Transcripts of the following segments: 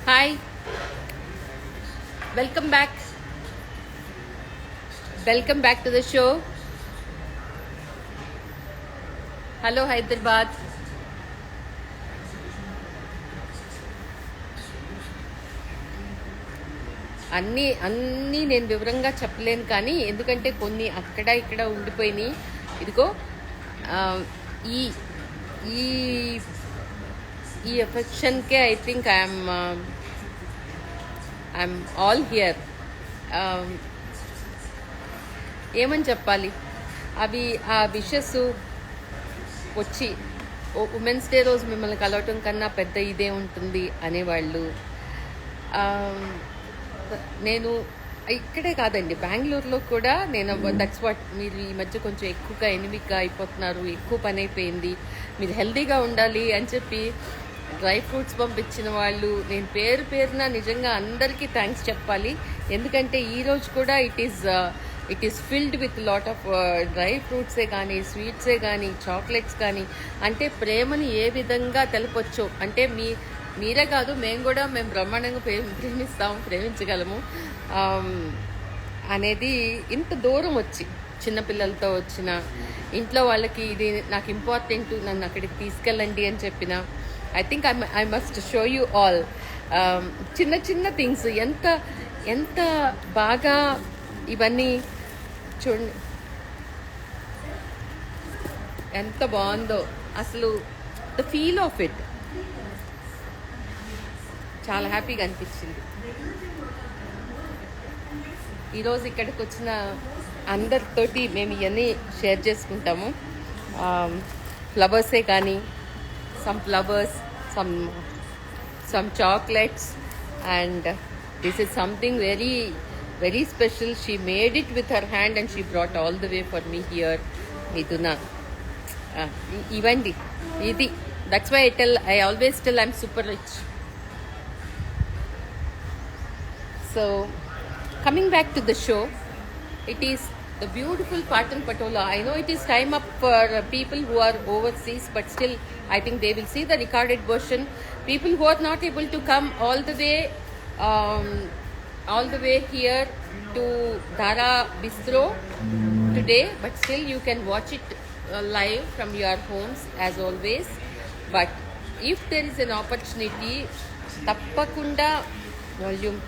Hi, welcome back. Welcome back to the show. Hello, Hyderabad. అన్నీ నేను వివరంగా చెప్పలేను, కానీ ఎందుకంటే కొన్ని అక్కడ ఇక్కడ ఉండిపోయినాయి. ఇదిగో ఈ ఈ ఈ ఎఫెక్షన్కే I think I'm all here. ఏమని చెప్పాలి, అవి ఆ విషెస్ వచ్చి ఉమెన్స్ డే రోజు మిమ్మల్ని కలవటం కన్నా పెద్ద ఇదే ఉంటుంది అనేవాళ్ళు. నేను ఇక్కడే కాదండి, బెంగళూరులో కూడా నేను దట్స్ వాట్, మీరు ఈ మధ్య కొంచెం ఎక్కువగా ఎనిమిక్గా అయిపోతున్నారు, ఎక్కువ పని అయిపోయింది, మీరు హెల్తీగా ఉండాలి అని చెప్పి డ్రై ఫ్రూట్స్ పంపించిన వాళ్ళు, నేను పేరున నిజంగా అందరికీ థ్యాంక్స్ చెప్పాలి. ఎందుకంటే ఈరోజు కూడా it is filled with lot of dry ఫ్రూట్సే కానీ, స్వీట్సే కానీ, చాక్లెట్స్ కానీ, అంటే ప్రేమని ఏ విధంగా తెలపొచ్చో, అంటే మీరే కాదు, మేము బ్రహ్మాండంగా ప్రేమించగలము అనేది ఇంత దూరం వచ్చి చిన్నపిల్లలతో వచ్చిన ఇంట్లో వాళ్ళకి ఇది నాకు ఇంపార్టెంట్, నన్ను అక్కడికి తీసుకెళ్ళండి అని చెప్పిన I think I must show you all చిన్న చిన్న థింగ్స్ ఎంత బాగా ఇవన్నీ చూడండి, ఎంత బాగుందో అసలు. ద ఫీల్ ఆఫ్ ఇట్ చాలా హ్యాపీగా అనిపించింది. ఈరోజు ఇక్కడికి వచ్చిన అందరితోటి మేము ఇవన్నీ షేర్ చేసుకుంటాము. ఫ్లవర్సే కానీ, some flowers, some chocolates, and this is something very very special. She made it with her hand and she brought all the way for me here. Mithuna, ఇవ్వండి ఇది. That's why I always tell I'm super rich. So, coming back to the show, it is the beautiful Patan Patola. I know it is time up for people who are overseas, but still I think they will see the recorded version. People who are not able to come all the way here to Dara Bistro today, but still you can watch it live from your homes as always. But if there is an opportunity, tappakunda volume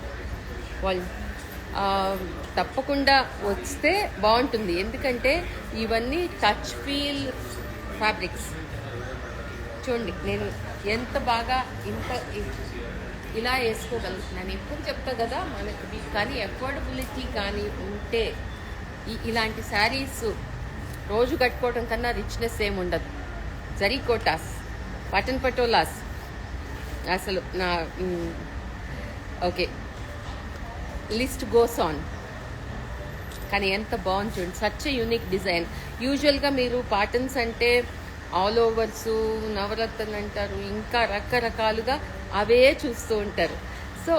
తప్పకుండా వస్తే బాగుంటుంది. ఎందుకంటే ఇవన్నీ touch feel fabrics. చూడండి నేను ఎంత బాగా ఇలా వేసుకోగలుగుతున్నాను. ఎప్పుడు చెప్తా కదా మనకి, కానీ అఫోర్డబిలిటీ కానీ ఉంటే ఇలాంటి శారీస్ రోజు కట్టుకోవడం కన్నా రిచ్నెస్ ఏమి ఉండదు. జరీ కోటాస్, పటన్ పటోలాస్ అసలు నా ఓకే లిస్ట్ గోస్ ఆన్. కానీ ఎంత బాగుంది చూడండి, సచ్ ఎ యూనిక్ డిజైన్. యూజువల్గా మీరు పాటన్స్ అంటే ఆల్ ఓవర్స్, నవరత్నలు అంటారు, ఇంకా రకరకాలుగా అవే చూస్తూ ఉంటారు. So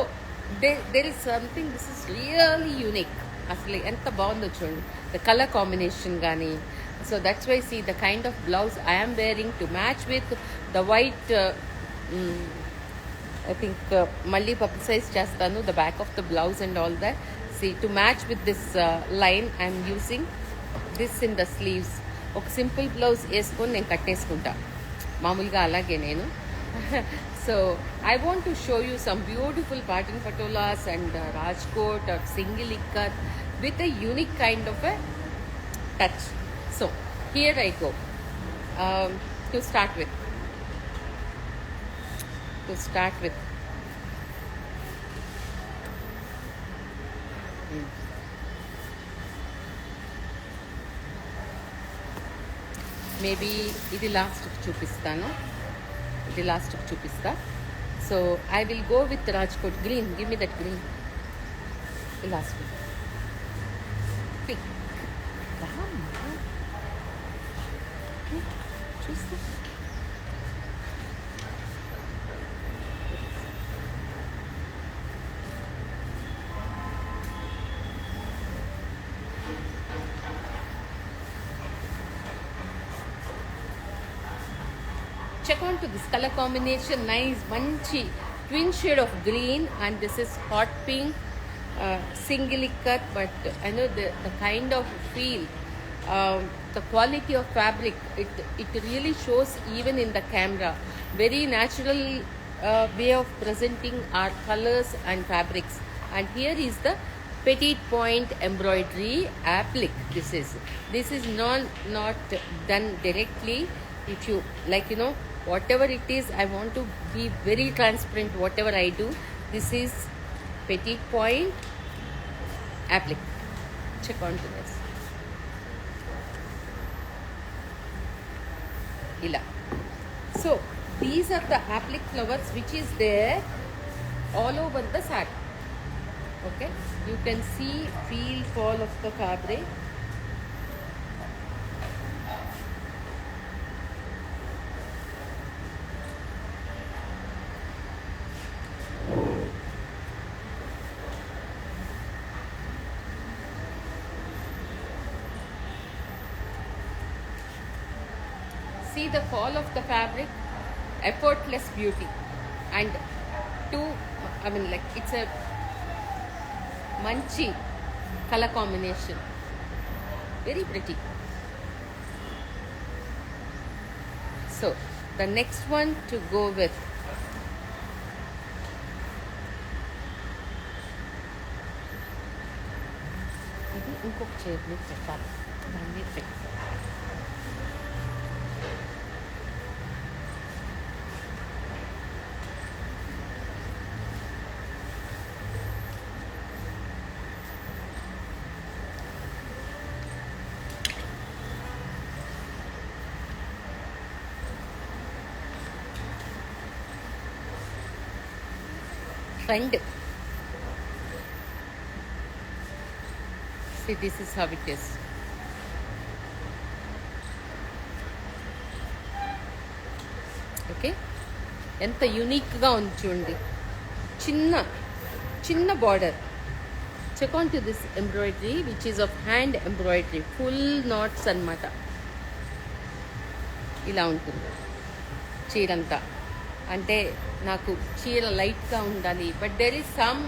there is something, this is really unique. అసలు ఎంత బాగుందో చూడండి, ద కలర్ కాంబినేషన్ కానీ. So that's why see the kind of blouse I am wearing to match with the white. I think malli publicize chestanu the back of the blouse and all that. See, to match with this line I am using this in the sleeves. Oka simple blouse eskoni nenu katteskunta maamuluga alage nenu. So I want to show you some beautiful pattern patolas and rajkot or single ikat with a unique kind of a touch. So here I go. To start with maybe ఇది last చూపిస్తాను. So I will go with Rajkot green. Give me that green. Last pic చూస్తా. check on to this color combination, nice manchi twin shade of green, and this is hot pink, singly cut, but I know the kind of feel, the quality of fabric, it really shows even in the camera. Very natural way of presenting our colors and fabrics. And here is the petite point embroidery applique. This is not done directly. If you like, whatever it is, I want to be very transparent. Whatever I do, this is petite point applique. Check on to this. Ila. So these are the applique flowers which is there all over the sari. Okay, you can see, feel, fall of the fabric. See the fall of the fabric, effortless beauty, and it's a manchi color combination, very pretty. So the next one to go with, ఇది ఇంకొక chair మీద పెట్టాలి, దాని మీద పెట్టాలి. Trend. See, this is how it is. Okay, ఎంత యూనిక్గా ఉంది చూడండి. చిన్న border. Check on to this embroidery which is of hand embroidery, full knots అన్నమాట. ఇలా ఉంటుంది చీరంతా. అంటే నాకు చీర లైట్గా ఉండాలి, but there is some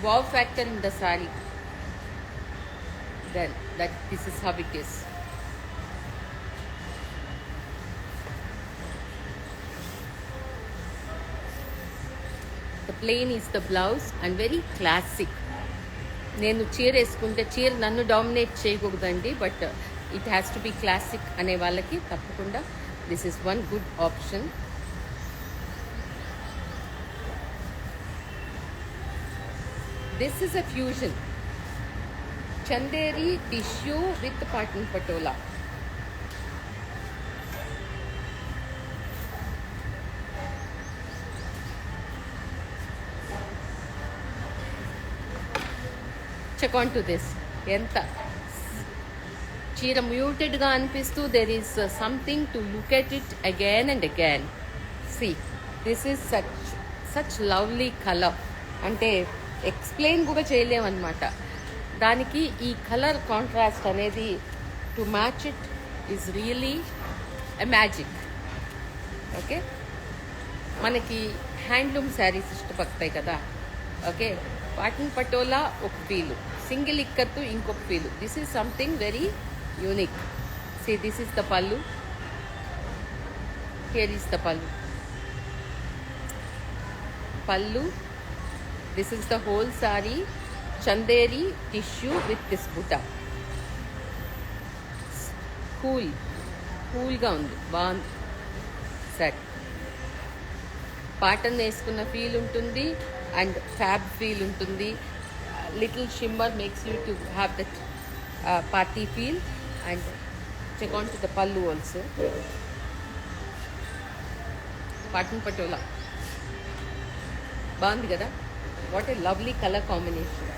wow factor in the sari. Then this is how it is. The plain is the blouse and very classic. నేను చీర వేసుకుంటే చీర నన్ను డామినేట్ చేయకూడదండి, but it has to be classic అనే వాళ్ళకి తప్పకుండా this is one good option. This is a fusion. Chanderi tissue with pattern patola. Check on to this. Enta చీర మ్యూటెడ్గా అనిపిస్తూ there is something to look at it again and again. See, this is such lovely color. అంటే explain కూడా చేయలేమన్నమాట. దానికి ఈ colour contrast అనేది to match it is really a magic. Okay, మనకి handloom saris ఇష్టపడతాయి కదా. Okay, pattern patola ఒక ఫీలు, సింగిల్ ఇక్కత్తు ఇంకొక feel. This is something very unique. See, this is the pallu. Here is the pallu. This is the whole saree, chanderi tissue with this butta. కూల్గా ఉంది, బాగుంది set. Patan వేసుకున్న feel ఉంటుంది and fab feel ఉంటుంది. Little shimmer makes you to have that party feel. And check on to the pallu also. Patan patola బాగుంది కదా. What a lovely colour combination.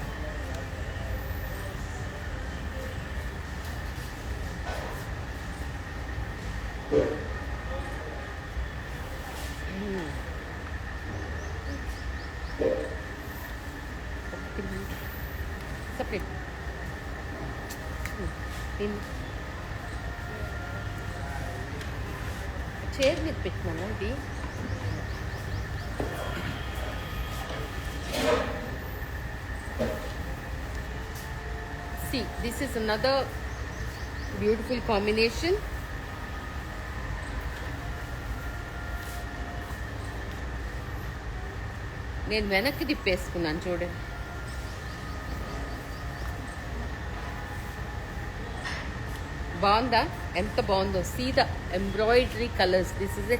separate. Chair మీద పెట్టినాను ఇది. See, this is another beautiful combination. నేను వెనక్కి తిప్పేసుకున్నాను చూడండి. బాగుందా? ఎంత బాగుందో. See the embroidery colours. This is a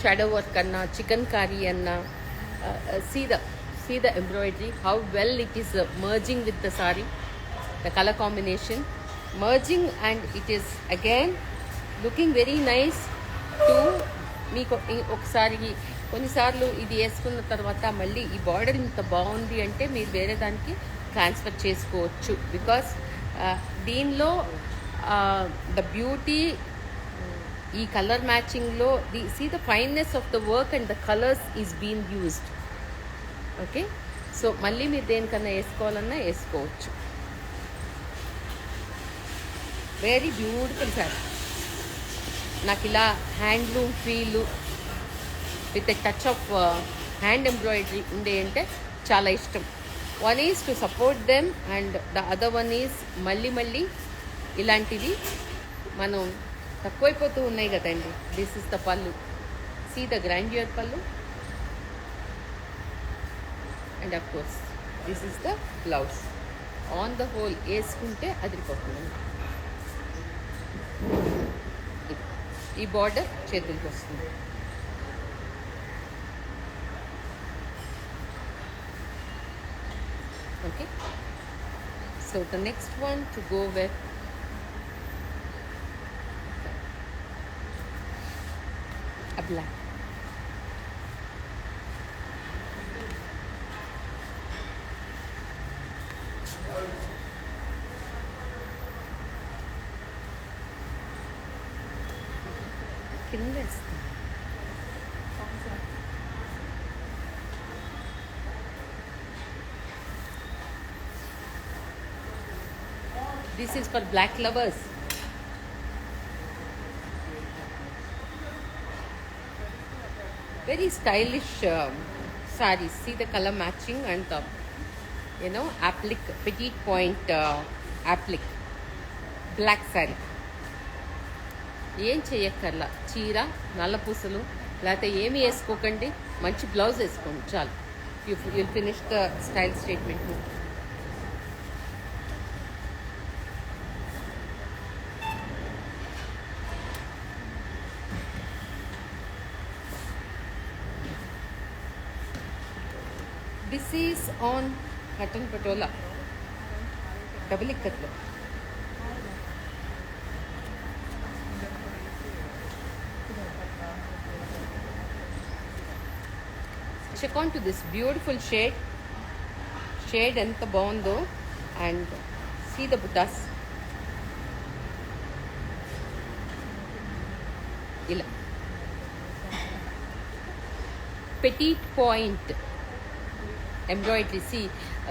shadow work అన్నా, చికెన్ కర్రీ అన్నా, see the embroidery, how well it is merging with the saree, the color combination merging, and it is again looking very nice to మీకు ఒకసారి కొన్నిసార్లు ఇది వేసుకున్న తర్వాత మళ్ళీ ఈ బార్డర్ ఇంత బాగుంది అంటే మీరు వేరే దానికి ట్రాన్స్ఫర్ చేసుకోవచ్చు. బికాస్ దీనిలో ద బ్యూటీ ఈ కలర్ మ్యాచింగ్లో see the fineness of the work and the colours is been used. Okay, so మళ్ళీ మీరు దేనికన్నా వేసుకోవాలన్నా వేసుకోవచ్చు. Very beautiful sari. నాకు ఇలా handloom feel with a touch of hand embroidery ఉండే అంటే చాలా ఇష్టం. One is to support them and the other one is మళ్ళీ ఇలాంటివి మనం తక్కువైపోతూ ఉన్నాయి కదండి. This is the pallu. See the grandeur pallu. And of course this is the blouse. On the whole వేసుకుంటే అదిరిపోతుంది. ఈ బార్డర్ చేతులకి వస్తుంది. Okay, so the next one to go with a black. కింద వేస్తాం. This is for black lovers. Very stylish sarees. See the color matching and the applique, petite point applique. Black saree. ఏం చెయ్యక్కర్లా. చీర, నల్ల పూసలు లేకపోతే ఏమి వేసుకోకండి. మంచి బ్లౌజ్ వేసుకోండి చాలు. You finish the style statement. This is on cotton patola, double ikkatlo. Check on to this beautiful shade enta bagundo, and see the buttas. Ila petite point embroidery. See,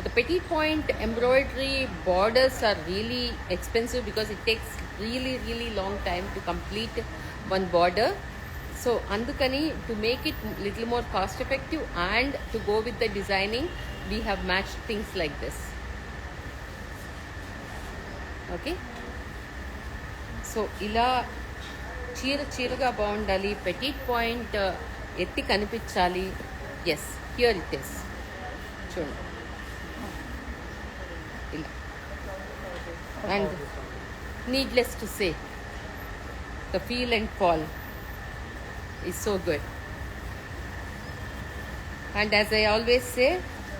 the petite point embroidery borders are really expensive because it takes really long time to complete one border. So andukani, to make it little more cost effective and to go with the designing, we have matched things like this. Okay, so ila చీరగా బాగుండాలి. petite point ఎత్తి కనిపించాలి. yes, here it is. చూడండి ఇలా. And needless to say the feel and fall is so good. And as I always say,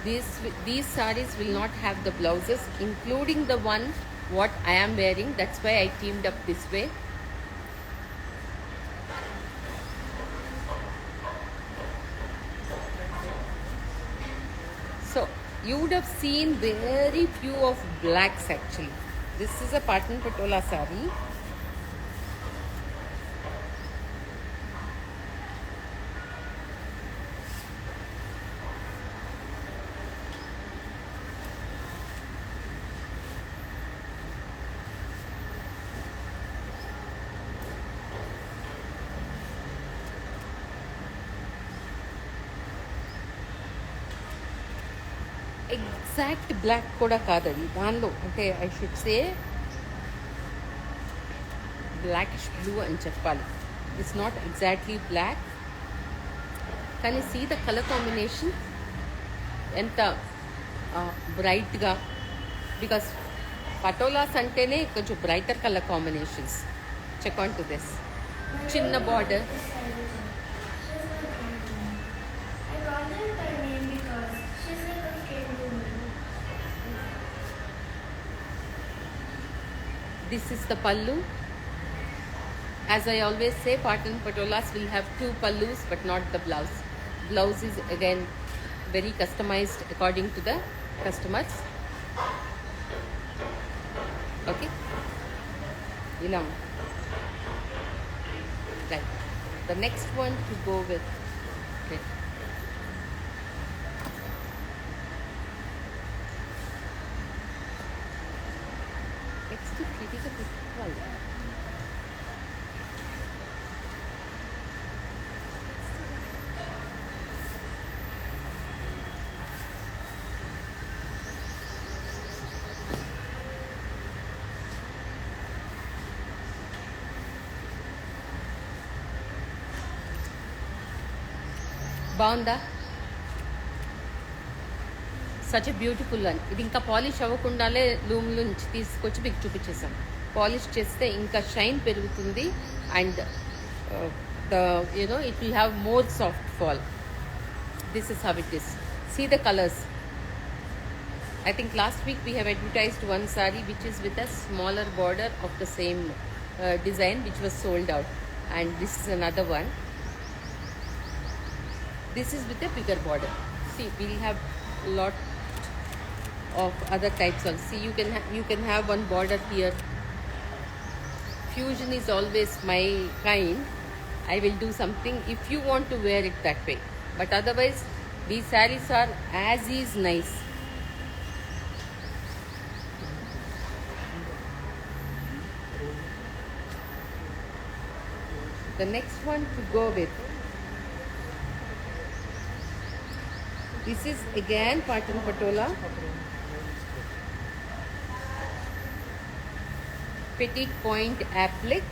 these sarees will not have the blouses, including the one what I am wearing. That's why I teamed up this way. So you would have seen very few of blacks actually. This is a pattern patola saree. Exact black కూడా కాదది, దానిలో అంటే I should say blackish blue అని చెప్పాలి. It's not exactly black, కానీ see the colour combination ఎంత బ్రైట్గా, because patolas అంటేనే కొంచెం brighter colour combinations. Check on to this. చిన్న border, this is the pallu. As I always say, Patan Patolas will have 2 pallus but not the blouse. Blouse is again very customized according to the customers. Okay, ila right. The next one to go with, okay, next to critical people. బాగుందా? Such a beautiful అని. ఇది ఇంకా polish అవ్వకుండానే loom నుంచి తీసుకొచ్చి మీకు చూపించేసాం. Polish చేస్తే ఇంకా షైన్ పెరుగుతుంది and the you know it will have more soft fall. This is how it is. See the colours. I think last week we have advertised one saree which is with a smaller border of the same design which was sold out, and this is another one. This is with a bigger border. See, we'll have a lot of other types of. See, you can have one border here. Fusion is always my kind. I will do something if you want to wear it that way. But otherwise, these sarees are as is nice. The next one to go with, this is again Patan Patola, petite point applique.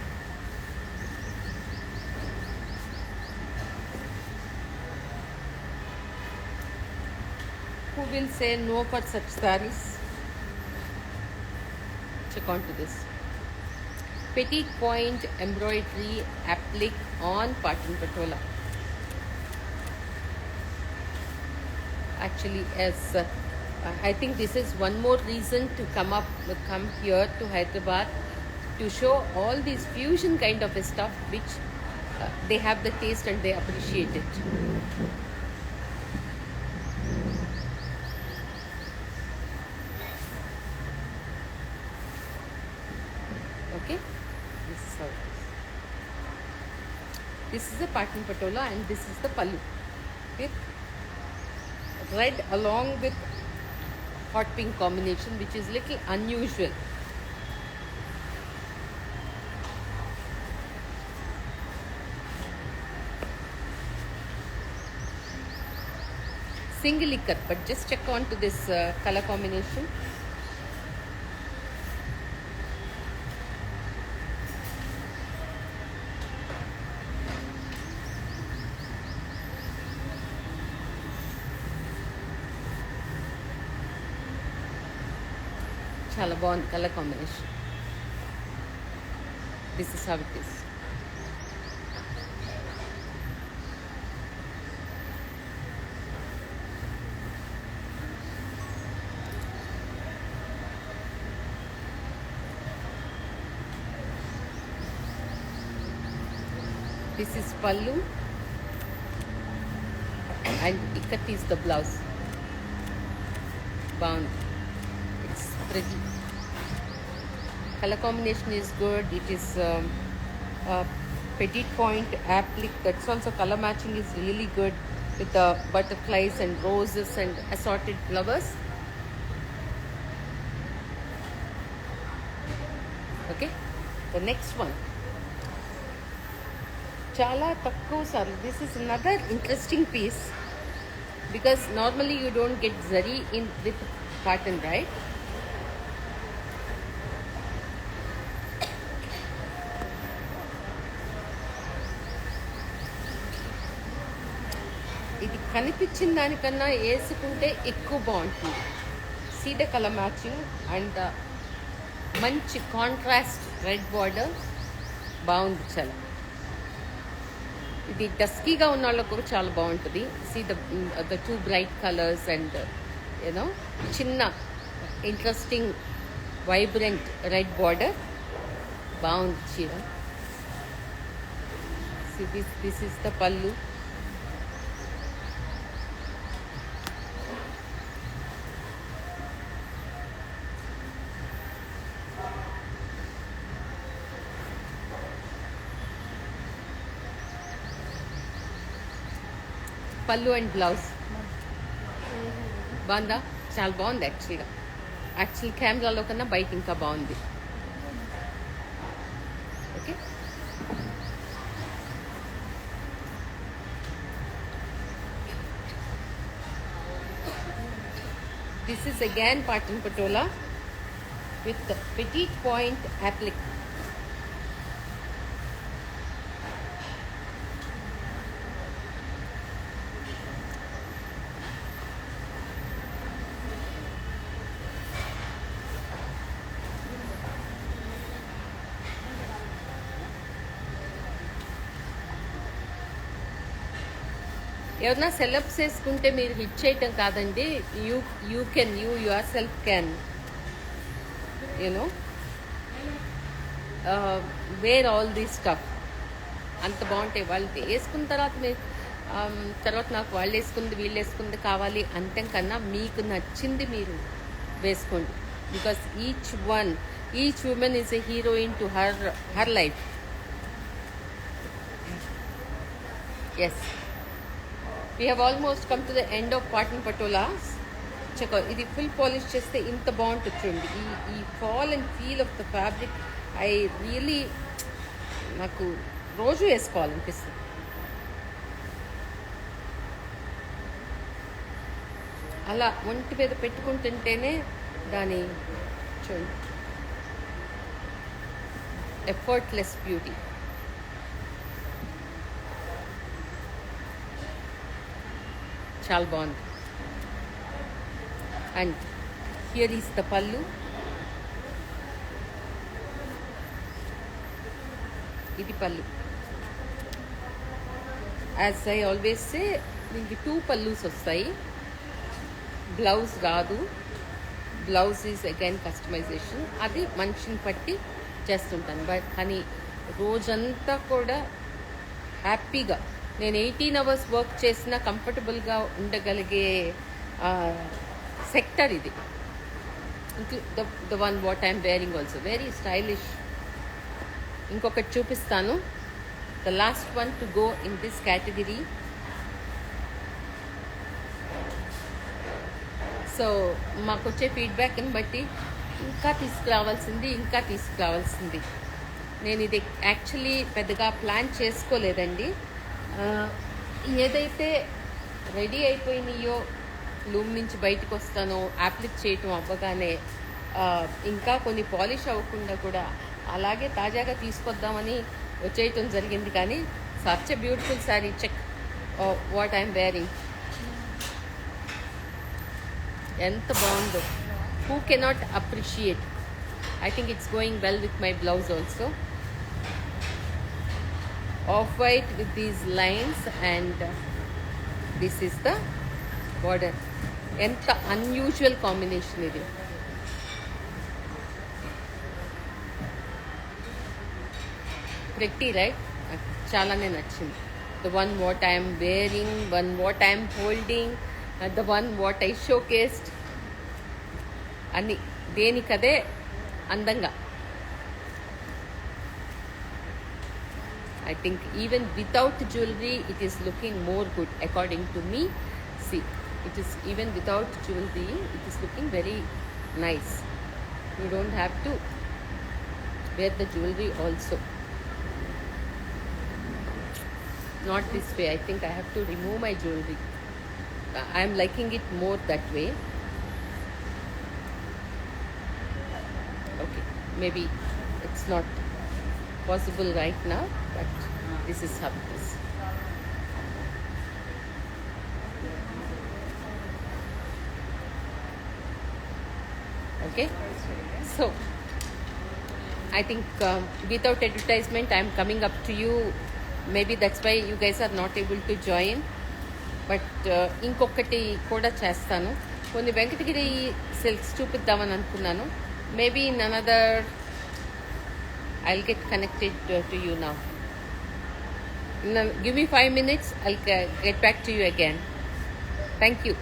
Who will say no for such sarees? Check on to this. Petite point embroidery applique on Patan Patola. Actually, as I think this is one more reason to come here to Hyderabad to show all these fusion kind of stuff which they have the taste and they appreciate it. Okay, this is how it is. This is the Patan Patola and this is the pallu with red along with hot pink combination, which is little unusual. Single ikat, but just check on to this color combination. చాలా బాగుంది colour combination. This is how it is. This is pallu and ikat is the blouse. Bound. It's pretty. Color combination is good. It is petite point applique. That's also color matching is really good with the butterflies and roses and assorted flowers. Okay, the next one. Chala takku saree. This is another interesting piece because normally you don't get zari in with cotton, right? ఇది కనిపించిన దానికన్నా వేసుకుంటే ఎక్కువ బాగుంటుంది. See the colour matching and మంచి contrast red border బాగుంది చాలా. ఇది డస్కీగా ఉన్న వాళ్ళకు కూడా చాలా బాగుంటుంది. See the two bright colours and you know చిన్న ఇంట్రెస్టింగ్ వైబ్రెంట్ రెడ్ బార్డర్ బాగుంది చీర. దిస్ ఇస్ ద పళ్ళు. పళ్ళు అండ్ బ్లౌజ్ బాగుందా? చాలా బాగుంది యాక్చువల్ కెమెరాలో కన్నా బయట ఇంకా బాగుంది. Okay, this is again pattern patola with petite point applique. ఎవరన్నా సెలబ్స్ వేసుకుంటే మీరు హిట్ చేయటం కాదండి. You your self can you know where all these stuff. అంత బాగుంటాయి. వాళ్ళు వేసుకున్న తర్వాత మీరు తర్వాత నాకు వాళ్ళు వేసుకుంది వీళ్ళు వేసుకుంది కావాలి అంతే కన్నా మీకు నచ్చింది మీరు వేసుకోండి. Because each women is a heroine to her life. Yes, we have almost come to the end of Patan Patolas. Check ఇది ఫుల్ పాలిష్ చేస్తే ఇంత బాగుంటుంది చూడండి. ఈ fall and feel of the fabric I really నాకు రోజు వేసుకోవాలనిపిస్తుంది. అలా ఒంటి మీద పెట్టుకుంటుంటేనే దాని చూడండి ఎఫర్ట్లెస్ బ్యూటీ. చాలా బాగుంది. అండ్ హియర్ ఈస్ ద పళ్ళు. ఇది పళ్ళు. యాజ్ ఐ ఆల్వేస్ సే దీనికి 2 పల్లూస్ వస్తాయి. బ్లౌజ్ రాదు. Blouse is again customisation. అది మనిషిని పట్టి చేస్తుంటాను. బట్ కానీ రోజంతా కూడా హ్యాపీగా నేను 18 hours వర్క్ చేసినా కంఫర్టబుల్గా ఉండగలిగే సెక్టర్ ఇది. The one what I'm wearing also very stylish. ఇంకొకటి చూపిస్తాను. The last one to go in this category. So మాకు వచ్చే ఫీడ్బ్యాక్ని బట్టి ఇంకా తీసుకురావాల్సింది. నేను ఇది యాక్చువల్లీ పెద్దగా ప్లాన్ చేసుకోలేదండి. ఏదైతే రెడీ అయిపోయినాయో లూమ్ నుంచి బయటకు వస్తానో అప్లిక్ చేయటం అవ్వగానే ఇంకా కొన్ని పాలిష్ అవ్వకుండా కూడా అలాగే తాజాగా తీసుకొద్దామని వచ్చేయటం జరిగింది. కానీ such a beautiful sari. Check what I'm wearing. ఎంత బాగుందో. Who cannot appreciate. I think it's going well with my blouse also. Off-white with these lines and this is the border. ఎంత అన్యూజువల్ కాంబినేషన్ ఇది. Pretty right. చాలానే నచ్చింది. The one what I'm wearing, one what I'm holding, the one what I showcased అన్ని దేనికదే అందంగా. I think even without jewelry it is looking more good according to me. See, it is even without jewelry it is looking very nice. You don't have to wear the jewelry also. Not this way. I think I have to remove my jewelry. I am liking it more that way. maybe it's not possible right now, but this is how it is. Okay, so I think without advertisement I'm coming up to you. Maybe that's why you guys are not able to join. But ఇంకొకటి కూడా చేస్తాను. కొన్ని Venkatagiri silks చూపిద్దామని అనుకున్నాను. Maybe in another I'll get connected to you now. Give me 5 minutes, I'll get back to you again. Thank you.